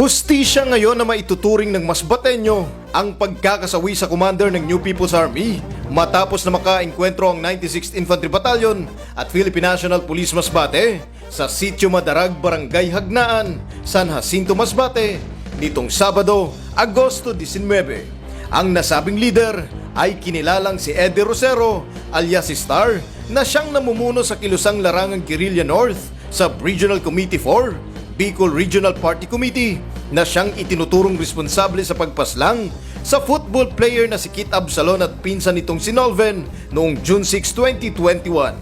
Hustisya ngayon na maituturing ng mas batenyo ang pagkakasawi sa commander ng New People's Army matapos na makaengkwentro ang 96th Infantry Battalion at Philippine National Police Masbate sa Sitio Madarag, Barangay Hagnaan, San Jacinto, Masbate nitong Sabado, Agosto 19. Ang nasabing leader ay kinilalang si Eddie Rosero alias Star na siyang namumuno sa kilusang larangang Guerrilla North sa Regional Committee 4 Bicol Regional Party Committee na siyang itinuturong responsable sa pagpaslang sa football player na si Kit Absalon at pinsan nitong si Nolven noong June 6, 2021.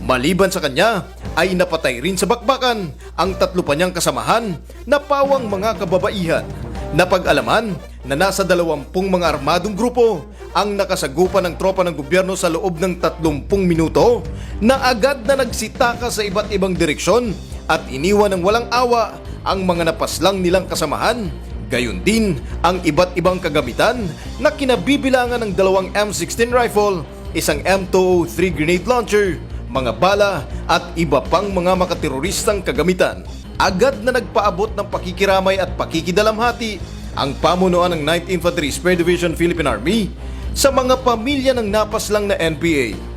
Maliban sa kanya ay napatay rin sa bakbakan ang tatlo pa niyang kasamahan na pawang mga kababaihan. Napag-alaman na nasa 20 mga armadong grupo ang nakasagupan ng tropa ng gobyerno sa loob ng 30 minuto na agad na nagsitaka sa iba't ibang direksyon at iniwan ng walang awa ang mga napaslang nilang kasamahan. Gayon din ang iba't ibang kagamitan na kinabibilangan ng 2 M16 rifle, isang M203 grenade launcher, mga bala at iba pang mga makateroristang kagamitan. Agad na nagpaabot ng pakikiramay at pakikidalamhati ang pamunuan ng 9th Infantry Spear Division Philippine Army sa mga pamilya ng napaslang na NPA.